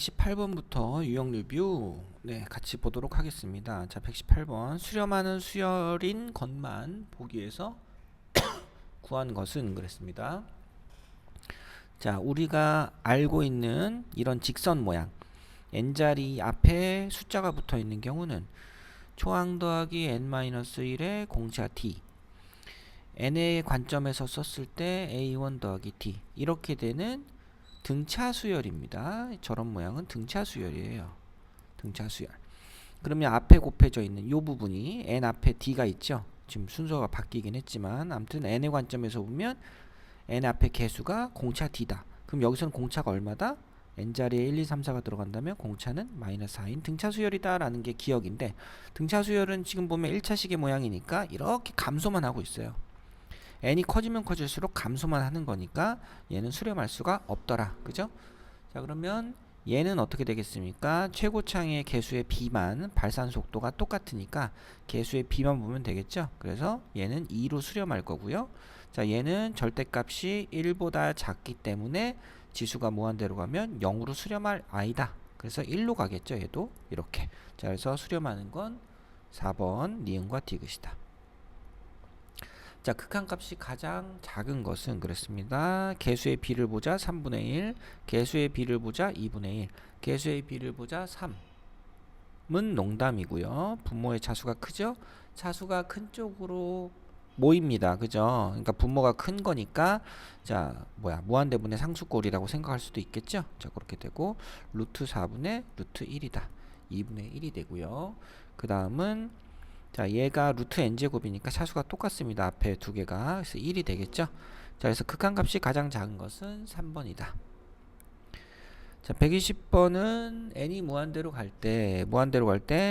118번부터 유형 리뷰 같이 보도록 하겠습니다. 자, 118번 수렴하는 수열인 것만 보기 위해서 구한 것은 그랬습니다. 자, 우리가 알고 있는 이런 직선 모양 n자리 앞에 숫자가 붙어 있는 경우는 초항 더하기 n-1의 공차 t n의 관점에서 썼을 때 a1 더하기 t 이렇게 되는 등차 수열입니다. 저런 모양은 등차 수열이에요. 등차 수열. 그러면 앞에 곱해져 있는 이 부분이 n 앞에 d가 있죠. 지금 순서가 바뀌긴 했지만 아무튼 n의 관점에서 보면 n 앞에 개수가 공차 d다. 그럼 여기서는 공차가 얼마다? n자리에 1, 2, 3, 4가 들어간다면 공차는 마이너스 4인 등차 수열이다 라는 게 기억인데, 등차 수열은 지금 보면 1차식의 모양이니까 이렇게 감소만 하고 있어요. n이 커지면 커질수록 감소만 하는 거니까 얘는 수렴할 수가 없더라. 그죠? 자, 그러면 얘는 어떻게 되겠습니까? 최고창의 개수의 b만 발산 속도가 똑같으니까 개수의 b만 보면 되겠죠? 그래서 얘는 2로 수렴할 거고요. 자, 얘는 절대값이 1보다 작기 때문에 지수가 무한대로 가면 0으로 수렴할 i다. 그래서 1로 가겠죠. 얘도 이렇게. 자, 그래서 수렴하는 건 4번 니은과 디귿이다. 자, 극한값이 가장 작은 것은 그랬습니다. 개수의 b를 보자 3분의 1, 개수의 b를 보자 2분의 1, 개수의 b를 보자 3은 농담이고요. 분모의 차수가 크죠? 차수가 큰 쪽으로 모입니다. 그죠? 그러니까 분모가 큰 거니까 자, 무한대분의 상수꼴이라고 생각할 수도 있겠죠? 자, 그렇게 되고 루트 4분의 루트 1이다. 2분의 1이 되고요. 그 다음은 자, 얘가 루트 n제곱이니까 차수가 똑같습니다. 앞에 두 개가. 그래서 1이 되겠죠? 자, 그래서 극한값이 가장 작은 것은 3번이다. 자, 120번은 n이 무한대로 갈 때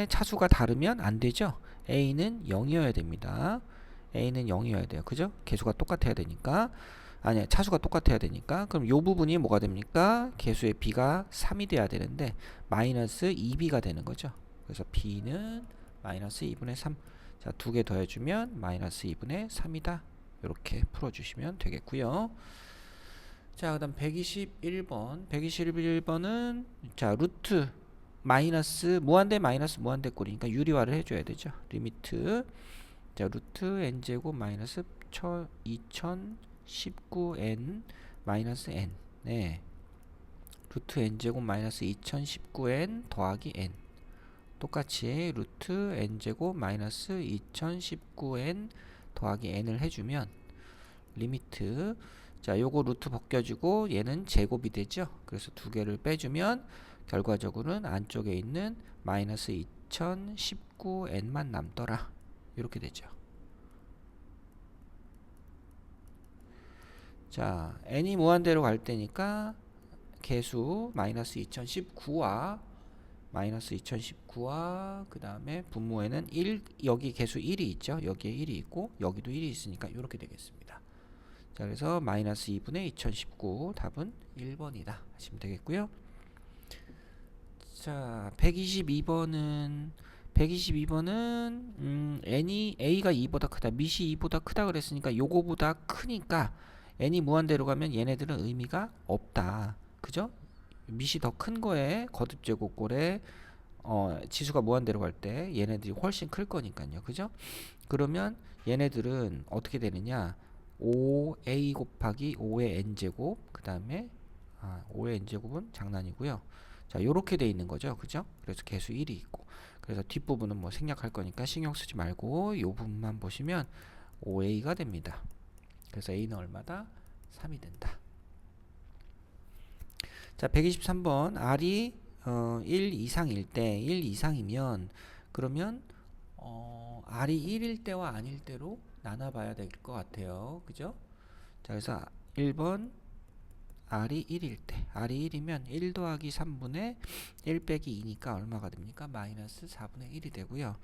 차수가 다르면 안 되죠? a는 0이어야 됩니다. a는 0이어야 돼요. 그죠? 개수가 똑같아야 되니까. 아니야, 차수가 똑같아야 되니까. 그럼 요 부분이 뭐가 됩니까? 개수의 b가 3이 돼야 되는데 마이너스 2b가 되는 거죠. 그래서 b는 마이너스 2분의 3. 자, 두 개 더해주면 마이너스 2분의 3이다. 이렇게 풀어주시면 되겠고요. 자, 그 다음 121번. 121번은 자, 루트 마이너스 무한대 마이너스 무한대 꼴이니까 유리화를 해줘야 되죠. 리미트 자, 루트 n제곱 마이너스 2019n 마이너스 n. 네. 루트 n제곱 마이너스 2019n 더하기 n. 똑같이 루트 n제곱 마이너스 2019n 더하기 n을 해주면 리미트 자, 요거 루트 벗겨지고 얘는 제곱이 되죠. 그래서 두 개를 빼주면 결과적으로는 안쪽에 있는 마이너스 2019n만 남더라. 이렇게 되죠. 자, n이 무한대로 갈 때니까 개수 마이너스 2019와 그 다음에 분모에는 1, 여기 개수 1이 있죠. 여기에 1이 있고 여기도 1이 있으니까 이렇게 되겠습니다. 자, 그래서 마이너스 2분의 2019 답은 1번이다 하시면 되겠고요. 자, 122번은 n이 a가 2보다 크다, 밑이 2보다 크다 그랬으니까 요거보다 크니까 n이 무한대로 가면 얘네들은 의미가 없다. 그죠? 밑이 더 큰 거에 거듭제곱꼴에 지수가 무한대로 갈 때 얘네들이 훨씬 클 거니까요. 그죠? 그러면 얘네들은 어떻게 되느냐? 5a 곱하기 5의 n제곱 그 다음에 5의 n제곱은 장난이고요. 자, 요렇게 돼 있는 거죠. 그죠? 그래서 개수 1이 있고, 그래서 뒷부분은 뭐 생략할 거니까 신경 쓰지 말고 요 부분만 보시면 5a가 됩니다. 그래서 a는 얼마다? 3이 된다. 자, 123번 r이 1 이상일 때 1 이상이면 그러면 r이 1일 때와 아닐 때로 나눠봐야 될 것 같아요. 그죠? 자, 그래서 1번 r이 1일 때 r이 1이면 1 더하기 3분의 1 빼기 2니까 얼마가 됩니까? 마이너스 4분의 1이 되고요.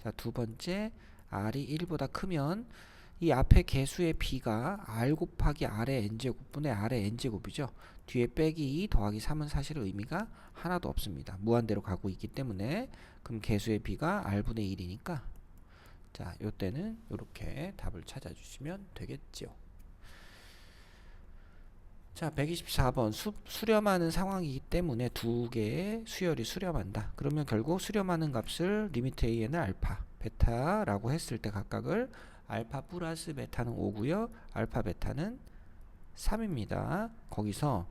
자, 두 번째 r이 1보다 크면 이 앞에 개수의 b가 r 곱하기 r의 n제곱분의 r의 n제곱이죠. 뒤에 빼기 2 더하기 3은 사실 의미가 하나도 없습니다. 무한대로 가고 있기 때문에. 그럼 개수의 b가 r분의 1이니까 자, 요때는 이렇게 답을 찾아주시면 되겠죠. 자, 124번 수렴하는 상황이기 때문에 두 개의 수열이 수렴한다. 그러면 결국 수렴하는 값을 리미트 AN을 알파, 베타라고 했을 때 각각을 알파 플러스 베타는 5고요. 알파 베타는 3입니다. 거기서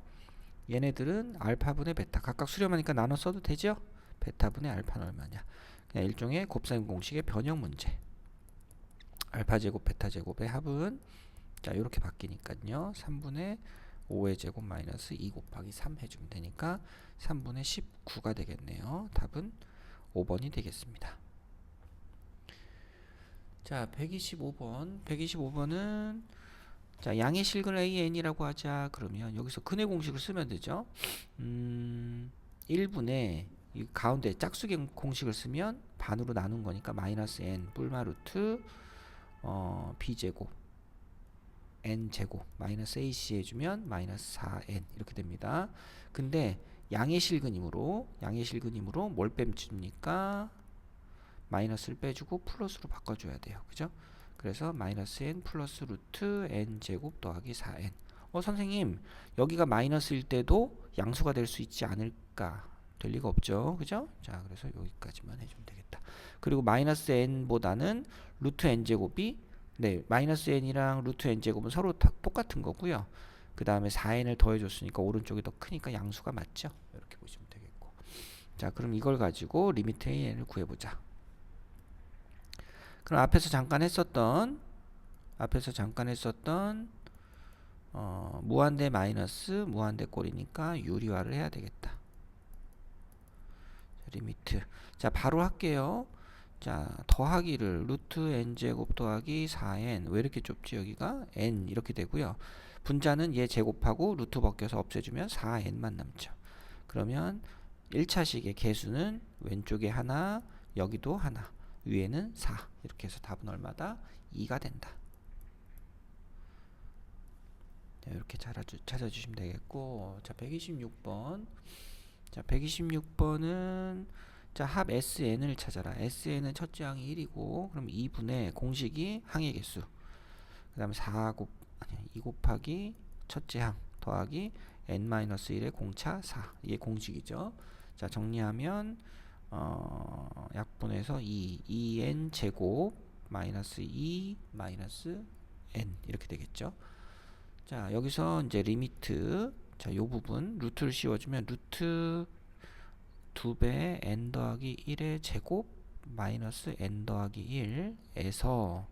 얘네들은 알파분의 베타 각각 수렴하니까 나눠 써도 되죠? 베타분의 알파는 얼마냐. 그냥 일종의 곱셈 공식의 변형 문제. 알파 제곱 베타 제곱의 합은 자 이렇게 바뀌니까요. 3분의 5의 제곱 마이너스 2 곱하기 3 해주면 되니까 3분의 19가 되겠네요. 답은 5번이 되겠습니다. 자 125번은 자 양의 실근 AN이라고 하자. 그러면 여기서 근의 공식을 쓰면 되죠. 1분의 이 가운데 짝수의 공식을 쓰면 반으로 나눈 거니까 마이너스 n 뿔마 루트 b제곱 n제곱 마이너스 ac 해주면 마이너스 4n 이렇게 됩니다. 근데 양의 실근이므로 뭘 빼줍니까? 마이너스를 빼주고 플러스로 바꿔줘야 돼요. 그죠? 그래서 마이너스 n 플러스 루트 n제곱 더하기 4n. 선생님 여기가 마이너스일 때도 양수가 될 수 있지 않을까? 될 리가 없죠. 그죠? 자 그래서 여기까지만 해주면 되겠다. 그리고 마이너스 n보다는 루트 n제곱이 네 마이너스 n이랑 루트 n제곱은 서로 다 똑같은 거고요. 그 다음에 4n을 더해줬으니까 오른쪽이 더 크니까 양수가 맞죠. 이렇게 보시면 되겠고. 자 그럼 이걸 가지고 리미트 an을 구해보자. 그럼 앞에서 잠깐 했었던 무한대 마이너스 무한대 꼴이니까 유리화를 해야 되겠다. 리미트. 자 바로 할게요. 자 더하기를 루트 n제곱 더하기 4n 왜 이렇게 좁지 여기가 n 이렇게 되고요. 분자는 얘 제곱하고 루트 벗겨서 없애주면 4n만 남죠. 그러면 1차식의 개수는 왼쪽에 하나 여기도 하나 위에는 4 이렇게 해서 답은 얼마다? 2가 된다. 자, 이렇게 찾아주시면 되겠고 자 126번 자 126번은 자 합 SN을 찾아라. SN은 첫째 항이 1이고 그럼 2분의 공식이 항의 개수 그 다음에 2 곱하기 첫째 항 더하기 n-1의 공차 4 이게 공식이죠. 자 정리하면 약분해서 2n 제곱 마이너스 2 마이너스 n 이렇게 되겠죠. 자 여기서 이제 리미트 자 요 부분 루트를 씌워주면 루트 2배 n 더하기 1의 제곱 마이너스 n 더하기 1에서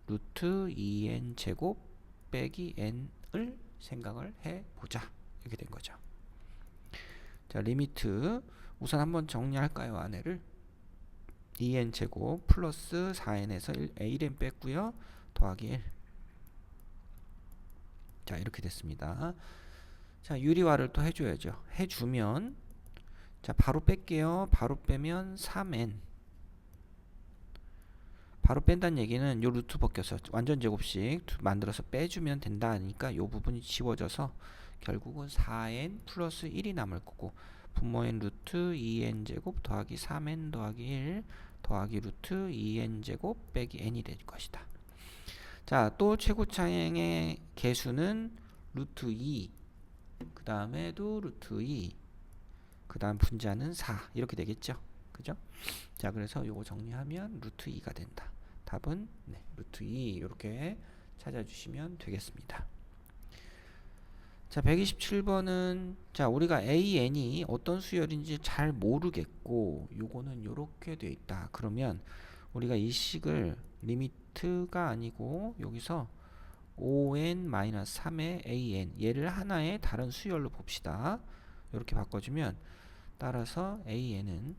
루트 2n 제곱 빼기 n을 생각을 해보자. 이렇게 된 거죠. 자 리미트 우선 한번 정리할까요? 안에를 2n 제곱 플러스 4n에서 1n 뺐고요. 더하기 1. 자 이렇게 됐습니다. 자 유리화를 또 해줘야죠. 해주면 자 바로 뺄게요. 바로 빼면 3n 바로 뺀다는 얘기는 요 루트 벗겨서 완전 제곱식 만들어서 빼주면 된다니까 요 부분이 지워져서 결국은 4n 플러스 1이 남을 거고 분모엔 루트 2n 제곱 더하기 3n 더하기 1 더하기 루트 2n 제곱 빼기 n이 될 것이다. 자 또 최고차항의 개수는 루트 2 그 다음에도 루트 2 그 다음 분자는 4 이렇게 되겠죠. 그죠? 자 그래서 요거 정리하면 루트 2가 된다. 답은 네, 루트 2 이렇게 찾아주시면 되겠습니다. 자 127번은 자 우리가 AN이 어떤 수열인지 잘 모르겠고 요거는 요렇게 돼 있다. 그러면 우리가 이 식을 리미트가 아니고 여기서 5n-3의 AN 얘를 하나의 다른 수열로 봅시다. 이렇게 바꿔주면 따라서 AN은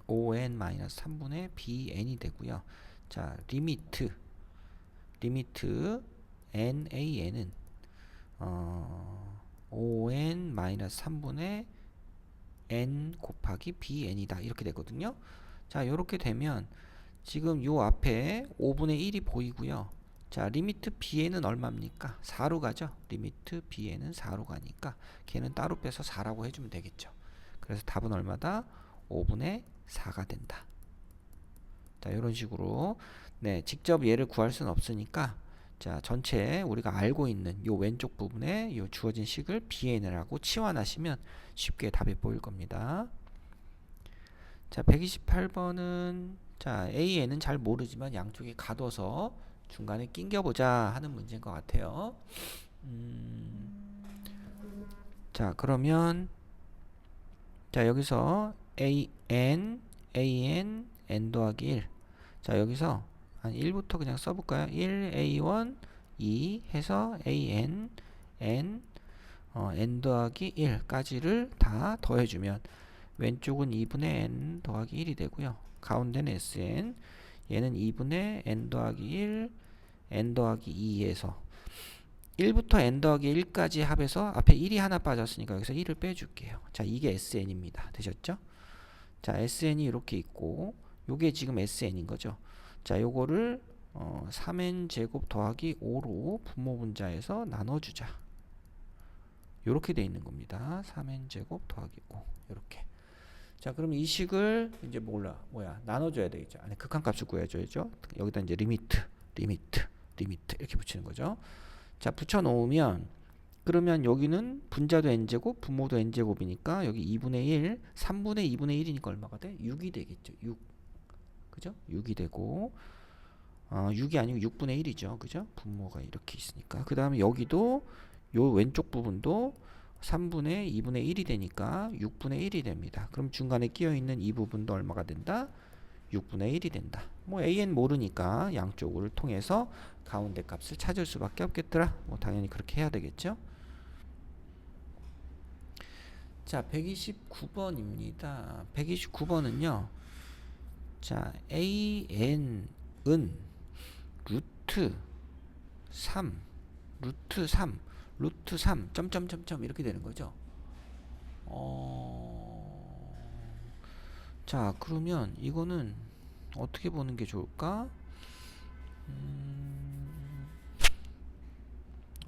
5n-3분의 bn이 되고요. 자 리미트 NAN은 5n-3분의 n 곱하기 bn이다. 이렇게 되거든요. 자 이렇게 되면 지금 요 앞에 5분의 1이 보이고요. 자 리미트 bn은 얼마입니까? 4로 가죠. 리미트 bn은 4로 가니까 걔는 따로 빼서 4라고 해주면 되겠죠. 그래서 답은 얼마다? 5분의 4가 된다. 자 이런 식으로 네 직접 얘를 구할 수는 없으니까 자, 전체 우리가 알고 있는 요 왼쪽 부분에 요 주어진 식을 BN이라고 치환하시면 쉽게 답이 보일 겁니다. 자, 128번은 자, AN은 잘 모르지만 양쪽에 가둬서 중간에 낑겨보자 하는 문제인 것 같아요. 자, 그러면 자, 여기서 AN, N 더하기 1. 자, 여기서 한 1부터 그냥 써볼까요? 1, A1, 2 해서 AN, N, N 더하기 1까지를 다 더해주면 왼쪽은 2분의 N 더하기 1이 되고요. 가운데는 SN, 얘는 2분의 N 더하기 1, N 더하기 2에서 1부터 N 더하기 1까지 합해서 앞에 1이 하나 빠졌으니까 여기서 1을 빼줄게요. 자, 이게 SN입니다. 되셨죠? 자, SN이 이렇게 있고 요게 지금 SN인 거죠. 자, 요거를 3n 제곱 더하기 5로 분모분자에서 나눠주자. 요렇게 돼 있는 겁니다. 3n 제곱 더하기 5 요렇게. 자, 그럼 이 식을 이제 뭐야 나눠줘야 되겠죠. 안에 극한값을 구해줘야죠. 여기다 이제 리미트 이렇게 붙이는 거죠. 자, 붙여놓으면 그러면 여기는 분자도 n제곱 분모도 n제곱이니까 여기 2분의 1 3분의 2분의 1이니까 얼마가 돼? 6이 되겠죠. 6 그죠? 6이 되고 6이 아니고 6분의 1이죠. 그죠? 분모가 이렇게 있으니까 그 다음에 여기도 요 왼쪽 부분도 3분의 2분의 1이 되니까 6분의 1이 됩니다. 그럼 중간에 끼어있는 이 부분도 얼마가 된다? 6분의 1이 된다. 뭐 AN 모르니까 양쪽을 통해서 가운데 값을 찾을 수밖에 없겠더라. 뭐 당연히 그렇게 해야 되겠죠. 자, 129번입니다. 129번은요. 자, AN은 루트 3 점점점점 이렇게 되는 거죠. 자, 그러면 이거는 어떻게 보는 게 좋을까?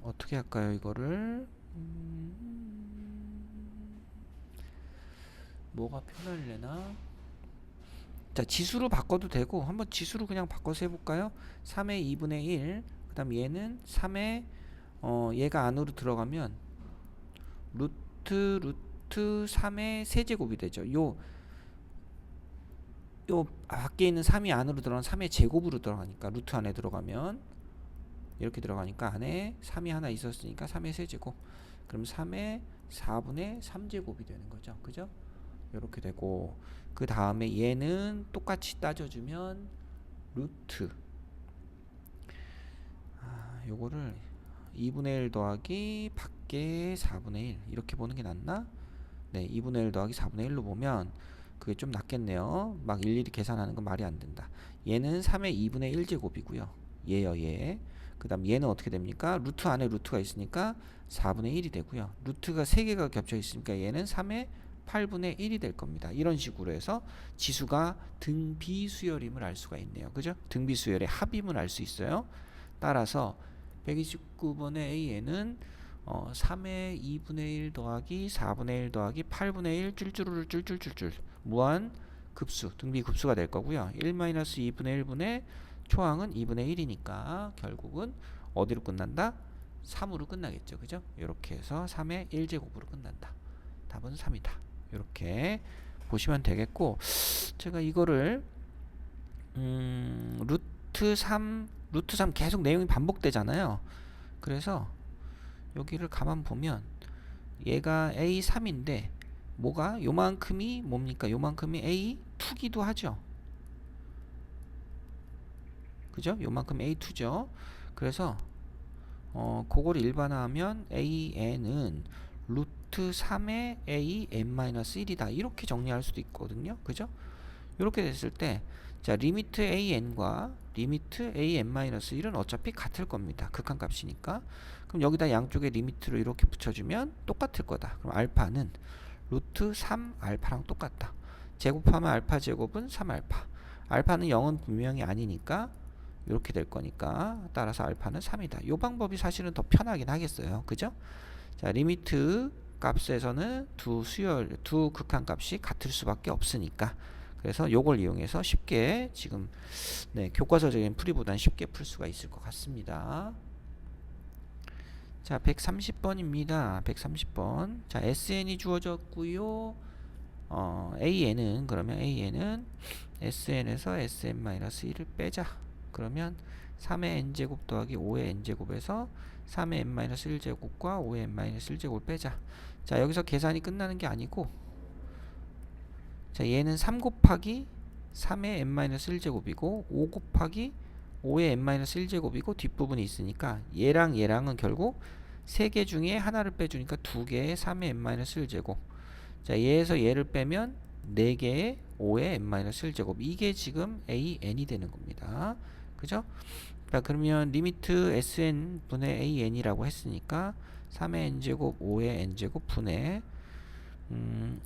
어떻게 할까요, 이거를? 뭐가 편할래나? 자, 지수로 바꿔도 되고 한번 지수로 그냥 바꿔서 해볼까요? 3의 2분의 1 그 다음 얘는 3의 얘가 안으로 들어가면 루트 3의 세제곱이 되죠. 요 밖에 있는 3이 안으로 들어가면 3의 제곱으로 들어가니까 루트 안에 들어가면 이렇게 들어가니까 안에 3이 하나 있었으니까 3의 세제곱 그럼 3의 4분의 3제곱이 되는 거죠. 그죠? 이렇게 되고 그 다음에 얘는 똑같이 따져주면 루트 요거를 2분의 1 더하기 밖에 4분의 1 이렇게 보는 게 낫나? 네, 2분의 1 더하기 4분의 1로 보면 그게 좀 낫겠네요. 막 일일이 계산하는 건 말이 안 된다. 얘는 3의 2분의 1제곱이고요. 얘요, 얘. 그 다음 얘는 어떻게 됩니까? 루트 안에 루트가 있으니까 4분의 1이 되고요. 루트가 3개가 겹쳐 있으니까 얘는 3의 8분의 1이 될 겁니다. 이런 식으로 해서 지수가 등비수열임을 알 수가 있네요. 그죠? 등비수열의 합임을 알 수 있어요. 따라서 129번의 A에는 3의 2분의 1 더하기 4분의 1 더하기 8분의 1 쫄쫄쫄쫄쫄 무한 급수 등비 급수가 될 거고요. 1-2분의 1분의 초항은 2분의 1이니까 결국은 어디로 끝난다? 3으로 끝나겠죠. 그죠? 이렇게 해서 3의 1제곱으로 끝난다. 답은 3이다. 이렇게 보시면 되겠고 제가 이거를 루트 3 계속 내용이 반복되잖아요. 그래서 여기를 가만 보면 얘가 A3인데 뭐가 요만큼이 뭡니까? 요만큼이 A2기도 하죠. 그죠? 요만큼 A2죠. 그래서 그걸 일반화하면 AN은 루트 3의 AN-1이다. 이렇게 정리할 수도 있거든요. 그죠? 이렇게 됐을 때 자, 리미트 AN과 리미트 AN-1은 어차피 같을 겁니다. 극한값이니까. 그럼 여기다 양쪽에 리미트를 이렇게 붙여주면 똑같을 거다. 그럼 알파는 루트 3알파랑 똑같다. 제곱하면 알파 제곱은 3알파. 알파는 0은 분명히 아니니까 이렇게 될 거니까 따라서 알파는 3이다. 이 방법이 사실은 더 편하긴 하겠어요. 그죠? 자, 리미트 값에서는 두 극한값이 같을 수밖에 없으니까 그래서 요걸 이용해서 쉽게 지금 교과서적인 풀이보다는 쉽게 풀 수가 있을 것 같습니다. 자, 130번입니다. 130번. 자, SN이 주어졌고요. AN은 그러면 AN은 SN에서 SN-1을 빼자. 그러면 3의 n제곱 더하기 5의 n제곱에서 3의 n-1제곱과 5의 n-1제곱을 빼자. 자, 여기서 계산이 끝나는 게 아니고, 자, 얘는 3 곱하기 3의 n-1제곱이고 5 곱하기 5의 n-1제곱이고 뒷부분이 있으니까 얘랑 얘랑은 결국 3개 중에 하나를 빼주니까 2개의 3의 n-1제곱. 자, 얘에서 얘를 빼면 4개의 5의 n-1제곱. 이게 지금 AN이 되는 겁니다. 그죠? 자, 그러면 리미트 SN 분의 AN이라고 했으니까 3의 n제곱 5의 n제곱 분의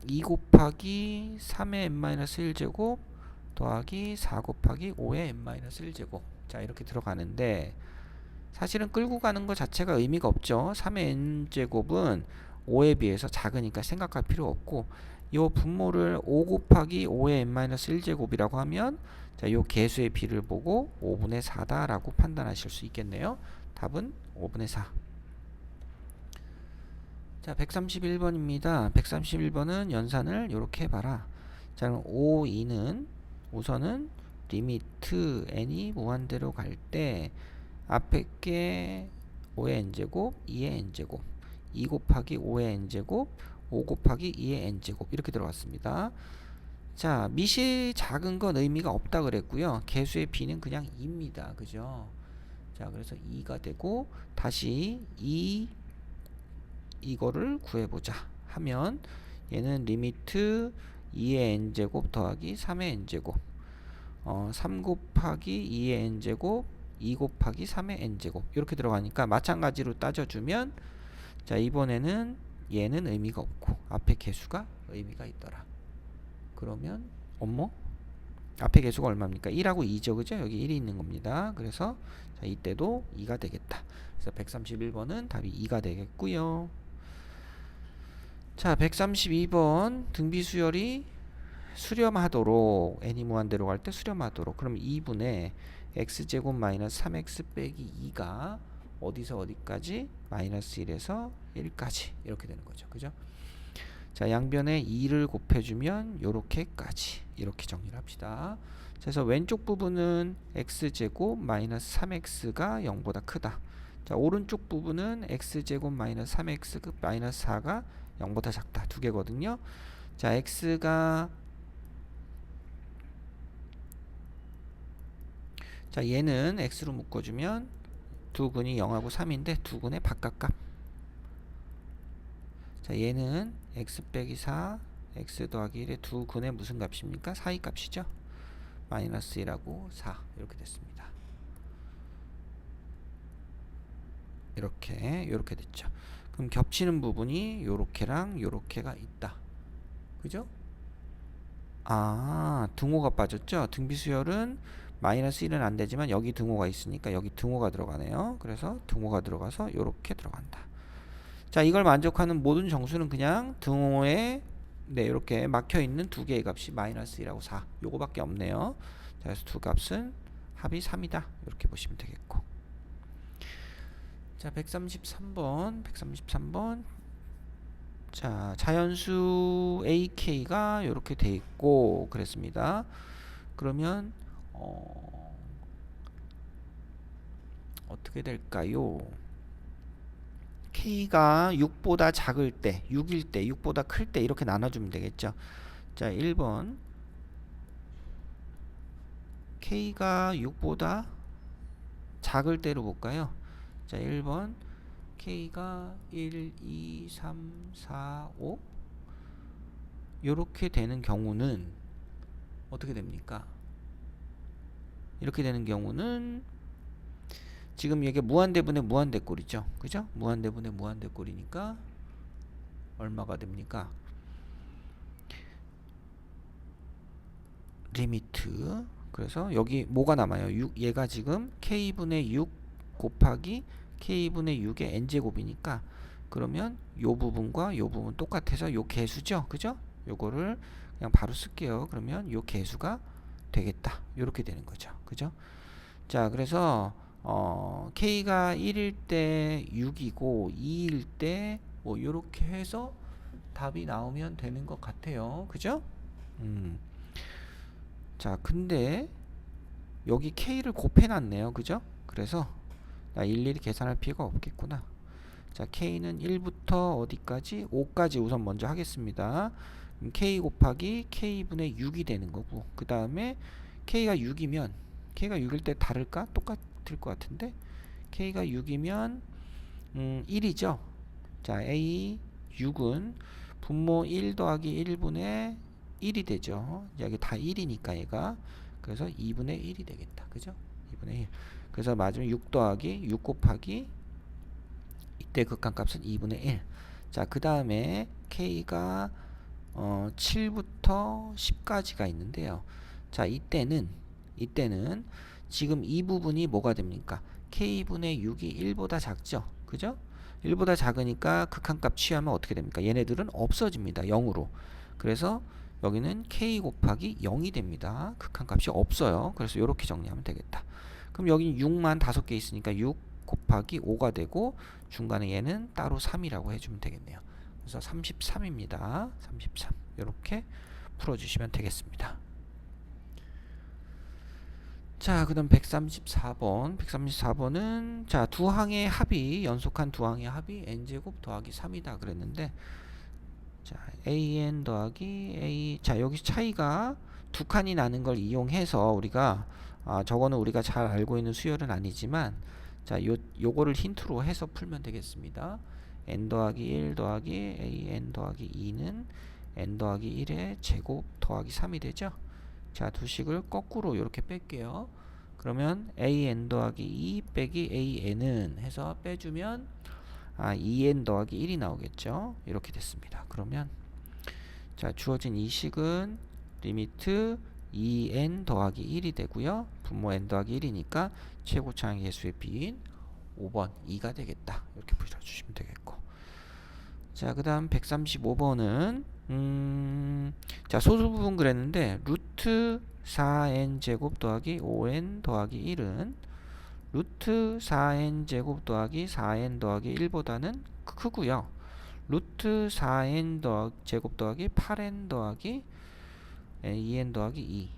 2 곱하기 3의 n-1제곱 더하기 4 곱하기 5의 n-1제곱. 자, 이렇게 들어가는데 사실은 끌고 가는 것 자체가 의미가 없죠. 3의 n제곱은 5에 비해서 작으니까 생각할 필요 없고, 이 분모를 5 곱하기 5의 n-1제곱이라고 하면, 자, 요 개수의 비를 보고 5분의 4다 라고 판단하실 수 있겠네요. 답은 5분의 4. 자, 131번입니다. 131번은 연산을 이렇게 해봐라. 자, 그럼 5, 2는 우선은 리미트 n이 무한대로 갈 때 앞에 게 5의 n제곱, 2의 n제곱, 2 곱하기 5의 n제곱, 5 곱하기 2의 n제곱 이렇게 들어갔습니다. 자, 밑이 작은 건 의미가 없다 그랬고요. 개수의 b는 그냥 2입니다. 그죠? 자, 그래서 2가 되고 다시 이거를 구해보자 하면 얘는 리미트 2의 n제곱 더하기 3의 n제곱 3 곱하기 2의 n제곱 2 곱하기 3의 n제곱 이렇게 들어가니까 마찬가지로 따져주면, 자, 이번에는 얘는 의미가 없고 앞에 개수가 의미가 있더라. 그러면 앞에 개수가 얼마입니까? 1하고 2죠. 그죠? 여기 1이 있는 겁니다. 그래서 자, 이때도 2가 되겠다. 그래서 131번은 답이 2가 되겠고요. 자, 132번 등비수열이 수렴하도록 n이 무한대로 갈 때 수렴하도록, 그럼 2분의 x제곱 마이너스 3x 빼기 2가 어디서 어디까지? 마이너스 1에서 1까지 이렇게 되는 거죠. 그죠? 자, 양변에 2를 곱해주면 요렇게까지 이렇게 정리를 합시다. 그래서 왼쪽 부분은 x제곱 마이너스 3x가 0보다 크다. 자, 오른쪽 부분은 x제곱 마이너스 3x 마이너스 4가 0보다 작다. 두 개거든요. 자, x가 자, 얘는 x로 묶어주면 두 근이 0하고 3인데 두 근의 바깥값. 자, 얘는 x 빼기 4, x 더하기 1의 두 근의 무슨 값입니까? 사이 값이죠. 마이너스 1하고 4 이렇게 됐습니다. 이렇게 됐죠. 그럼 겹치는 부분이 요렇게랑 요렇게가 있다. 그죠? 아, 등호가 빠졌죠. 등비수열은 마이너스 1은 안 되지만 여기 등호가 있으니까 여기 등호가 들어가네요. 그래서 등호가 들어가서 요렇게 들어간다. 자, 이걸 만족하는 모든 정수는 그냥 등호에 이렇게 막혀 있는 두 개의 값이 마이너스 1하고 4 요거밖에 없네요. 자, 그래서 두 값은 합이 3이다. 이렇게 보시면 되겠고. 자, 133번. 자, 자연수 AK가 이렇게 돼 있고 그랬습니다. 그러면 어떻게 될까요? K가 6보다 작을 때, 6일 때, 6보다 클 때 이렇게 나눠주면 되겠죠. 자, 1번 K가 6보다 작을 때로 볼까요? 자, 1번 K가 1, 2, 3, 4, 5 요렇게 되는 경우는 어떻게 됩니까? 이렇게 되는 경우는 지금 이게 무한대분의 무한대꼴이죠. 그죠? 무한대분의 무한대꼴이니까 얼마가 됩니까? 리미트. 그래서 여기 뭐가 남아요? 6, 얘가 지금 K분의 6 곱하기 K분의 6의 N제곱이니까 그러면 요 부분과 요 부분 똑같아서 요 개수죠. 그죠? 요거를 그냥 바로 쓸게요. 그러면 요 개수가 되겠다. 요렇게 되는 거죠. 그죠? 자, 그래서 K가 1일 때 6이고 2일 때 뭐 요렇게 해서 답이 나오면 되는 것 같아요. 그죠? 자, 근데 여기 K를 곱해놨네요. 그죠? 그래서 나 일일이 계산할 필요가 없겠구나. 자, K는 1부터 어디까지? 5까지 우선 먼저 하겠습니다. 그럼 K 곱하기 K분의 6이 되는 거고, 그 다음에 K가 6이면 K가 6일 때 다를까? 똑같을 것 같은데 K가 6이면 1이죠. 자, A 6은 분모 1 더하기 1분의 1이 되죠. 여기 다 1이니까 얘가. 그래서 2분의 1이 되겠다. 그죠? 2분의 1. 그래서 맞으면 6 더하기 6 곱하기 이때 극한값은 2분의 1. 자, 그 다음에 K가 7부터 10까지가 있는데요. 자, 이때는 지금 이 부분이 뭐가 됩니까? K분의 6이 1보다 작죠? 그죠? 1보다 작으니까 극한값 취하면 어떻게 됩니까? 얘네들은 없어집니다. 0으로. 그래서 여기는 K 곱하기 0이 됩니다. 극한값이 없어요. 그래서 이렇게 정리하면 되겠다. 그럼 여기는 6만 5개 있으니까 6 곱하기 5가 되고 중간에 얘는 따로 3이라고 해주면 되겠네요. 그래서 33입니다. 33. 이렇게 풀어주시면 되겠습니다. 자, 그 다음 134번. 134번은 자, 두 항의 합이 연속한 두 항의 합이 n제곱 더하기 3이다 그랬는데 자, an 더하기 a 자, 여기 차이가 두 칸이 나는 걸 이용해서 우리가 저거는 우리가 잘 알고 있는 수열은 아니지만 자, 요거를 힌트로 해서 풀면 되겠습니다. n 더하기 1 더하기 an 더하기 2는 n 더하기 1의 제곱 더하기 3이 되죠. 자, 두 식을 거꾸로 이렇게 뺄게요. 그러면 an 더하기 2 빼기 an은 해서 빼주면 2n 더하기 1이 나오겠죠. 이렇게 됐습니다. 그러면 자, 주어진 이 식은 리미트 2n 더하기 1이 되고요. 분모 n 더하기 1이니까 최고차항 계수의 B인 5번 2가 되겠다. 이렇게 풀어주시면 되겠고. 자, 그 다음 135번은 자, 소수 부분 그랬는데 루트 4n 제곱 더하기 5n 더하기 1은 루트 4n 제곱 더하기 4n 더하기 1보다는 크고요. 루트 4n 제곱 더하기 8n 더하기 2n 더하기 2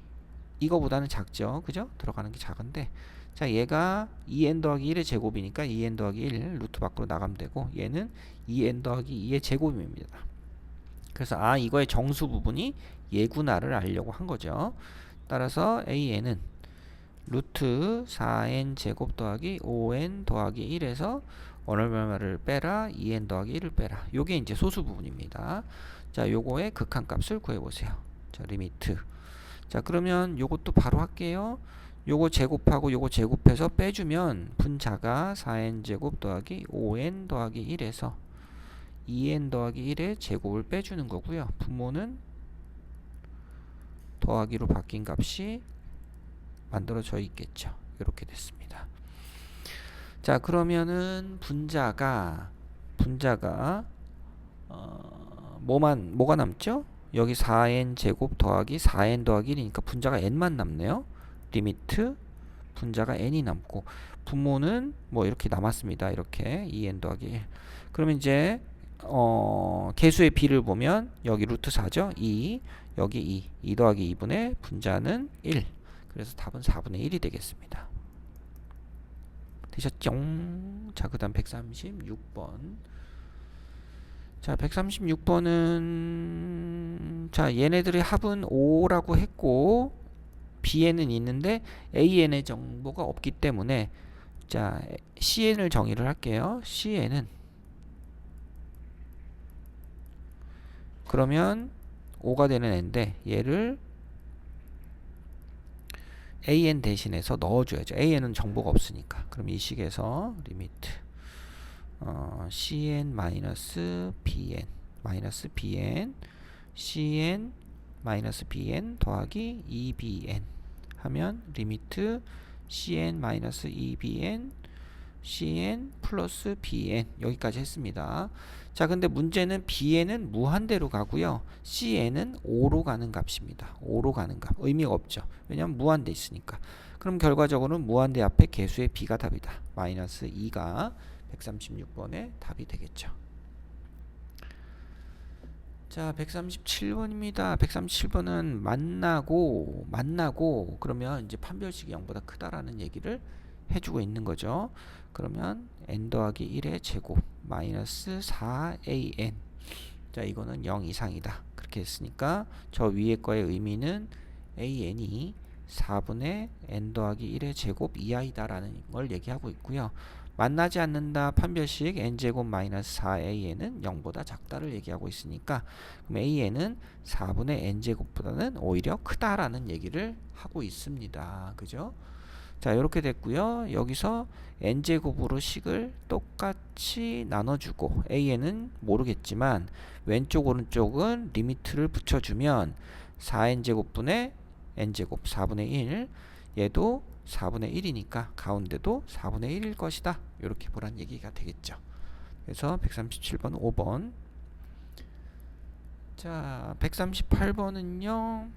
이거보다는 작죠. 그죠? 들어가는 게 작은데 자, 얘가 2n 더하기 1의 제곱이니까 2n 더하기 1 루트 밖으로 나가면 되고 얘는 2n 더하기 2의 제곱입니다. 그래서 이거의 정수 부분이 얘구나를 알려고 한 거죠. 따라서 an은 루트 4n 제곱 더하기 5n 더하기 1에서 얼마를 빼라 2n 더하기 1을 빼라. 요게 이제 소수 부분입니다. 자, 요거의 극한값을 구해보세요. 자, 리미트. 자, 그러면 요것도 바로 할게요. 요거 제곱하고 요거 제곱해서 빼주면 분자가 4n 제곱 더하기 5n 더하기 1에서 2n 더하기 1의 제곱을 빼주는 거고요. 분모는 더하기로 바뀐 값이 만들어져 있겠죠. 이렇게 됐습니다. 자, 그러면은 분자가 뭐가 남죠? 여기 4n 제곱 더하기 4n 더하기 1이니까 분자가 n만 남네요. 리미트 분자가 n이 남고 분모는 뭐 이렇게 남았습니다. 이렇게 2n 더하기 1. 그러면 이제 개수의 b를 보면 여기 루트 4죠. 2 여기 2 더하기 2분의 분자는 1. 그래서 답은 4분의 1이 되겠습니다. 되셨죠? 자, 그 다음 136번. 자, 136번은 자, 얘네들의 합은 5라고 했고 bn은 있는데 an의 정보가 없기 때문에 자, cn을 정의를 할게요. cn은 그러면 5가 되는 n인데 얘를 an 대신해서 넣어줘야죠. an은 정보가 없으니까. 그럼 이 식에서 리미트 cn 마이너스 bn cn 마이너스 bn 더하기 2bn 하면 리미트 cn 마이너스 2bn cn 플러스 bn 여기까지 했습니다. 자, 근데 문제는 bn은 무한대로 가고요. cn은 5로 가는 값입니다. 5로 가는 값. 의미가 없죠. 왜냐면 무한대 있으니까. 그럼 결과적으로는 무한대 앞에 개수의 b가 답이다. 마이너스 2가 136번의 답이 되겠죠. 자, 137번입니다. 137번은 만나고 그러면 이제 판별식이 0보다 크다라는 얘기를 해주고 있는 거죠. 그러면 n 더하기 1의 제곱 마이너스 4an. 자, 이거는 0 이상이다. 그렇게 했으니까 저 위에 거의 의미는 an이 4분의 n 더하기 1의 제곱 이하이다라는 걸 얘기하고 있고요. 만나지 않는다 판별식 n제곱 마이너스 4an은 0보다 작다를 얘기하고 있으니까 그럼 an은 4분의 n제곱보다는 오히려 크다라는 얘기를 하고 있습니다. 그죠? 자, 이렇게 됐고요. 여기서 n제곱으로 식을 똑같이 나눠주고 an은 모르겠지만 왼쪽 오른쪽은 리미트를 붙여주면 4n제곱분의 n제곱 4분의 1 얘도 4분의 1이니까 가운데도 4분의 1일 것이다. 이렇게 보란 얘기가 되겠죠. 그래서 137번 5번. 자, 138번은요.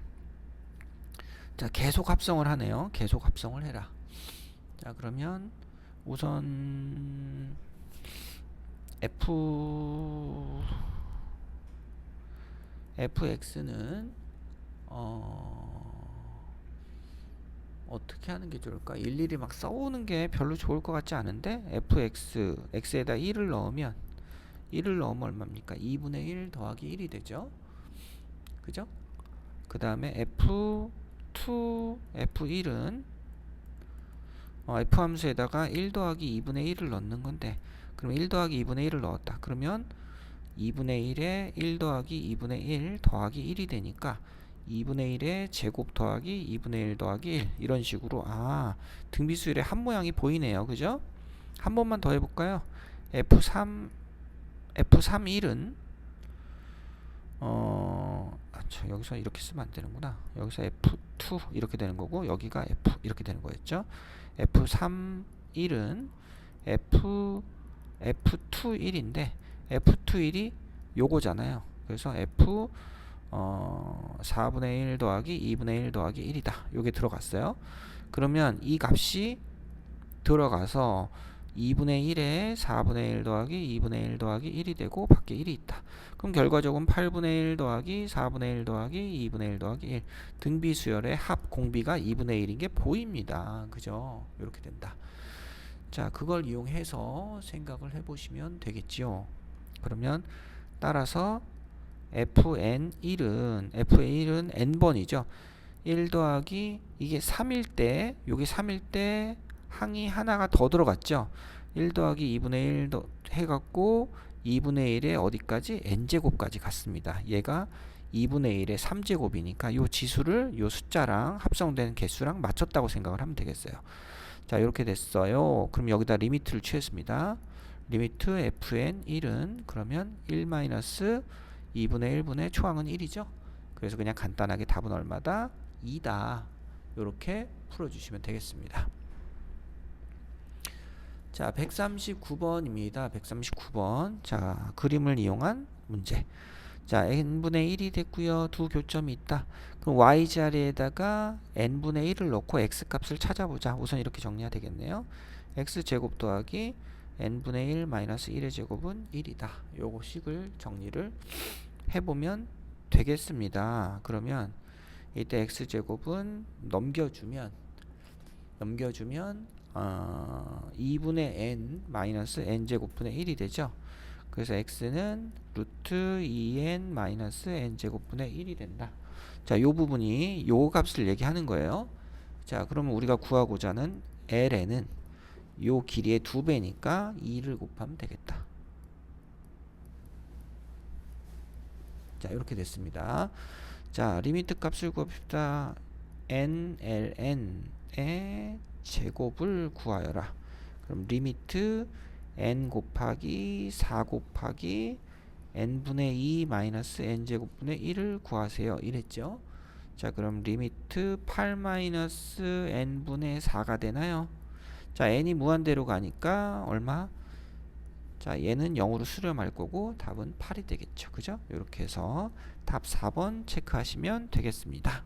자, 계속 합성을 하네요. 계속 합성을 해라. 자, 그러면 우선 fx는 어떻게 하는 게 좋을까? 일일이 막 써오는 게 별로 좋을 것 같지 않은데 x에다 1을 넣으면 얼마입니까? 2분의 1 더하기 1이 되죠. 그죠? 그 다음에 f1은 f 함수에다가 1 더하기 2분의 1을 넣는 건데 그럼 1 더하기 2분의 1을 넣었다. 그러면 2분의 1에 1 더하기 2분의 1 더하기 1이 되니까 2분의 1의 제곱 더하기 2분의 1 더하기 1 이런 식으로 등비수열의 한 모양이 보이네요. 그죠? 한 번만 더 해볼까요? f31은 여기서 이렇게 쓰면 안 되는구나. 여기서 f2 이렇게 되는 거고 여기가 f 이렇게 되는 거였죠. f31은 f21인데 f21이 요거잖아요. 그래서 f 4분의 1 더하기 2분의 1 더하기 1이다. 요게 들어갔어요. 그러면 이 값이 들어가서 2분의 1에 4분의 1 더하기 2분의 1 더하기 1이 되고 밖에 1이 있다. 그럼 결과적으로 8분의 1 더하기 4분의 1 더하기 2분의 1 더하기 1 등비수열의 합 공비가 2분의 1인 게 보입니다. 그죠? 이렇게 된다. 자, 그걸 이용해서 생각을 해보시면 되겠지요. 그러면 따라서 fn은 n번이죠. 1 더하기 이게 3일 때 요게 3일 때 항이 하나가 더 들어갔죠. 1 더하기 2분의 1 해갖고 2분의 1에 어디까지? n제곱까지 갔습니다. 얘가 2분의 1의 3제곱이니까 요 지수를 요 숫자랑 합성된 개수랑 맞췄다고 생각을 하면 되겠어요. 자, 이렇게 됐어요. 그럼 여기다 리미트를 취했습니다. 리미트 fn1은 그러면 1 마이너스 2분의 1분의 초항은 1이죠. 그래서 그냥 간단하게 답은 얼마다? 2다. 이렇게 풀어주시면 되겠습니다. 자, 139번입니다. 139번. 자, 그림을 이용한 문제. 자, n분의 1이 됐고요. 두 교점이 있다. 그럼 y 자리에다가 n분의 1을 넣고 x 값을 찾아보자. 우선 이렇게 정리가 되겠네요. x제곱 더하기 n분의 1 마이너스 1의 제곱은 1이다. 요거 식을 정리를 해보면 되겠습니다. 그러면 이때 x제곱은 넘겨주면 2분의 n 마이너스 n제곱분의 1이 되죠. 그래서 x는 루트 2n 마이너스 n제곱분의 1이 된다. 자, 요 부분이 요 값을 얘기하는 거예요. 자, 그러면 우리가 구하고자 하는 ln은 요 길이의 2배니까 2를 곱하면 되겠다. 자, 이렇게 됐습니다. 자, 리미트 값을 구합시다. nln의 제곱을 구하여라. 그럼 리미트 n 곱하기 4 곱하기 n분의 2 마이너스 n제곱분의 1을 구하세요. 이랬죠. 자, 그럼 리미트 8 마이너스 n분의 4가 되나요? 자, n이 무한대로 가니까 얼마? 자, 얘는 0으로 수렴할 거고 답은 8이 되겠죠. 그죠? 이렇게 해서 답 4번 체크하시면 되겠습니다.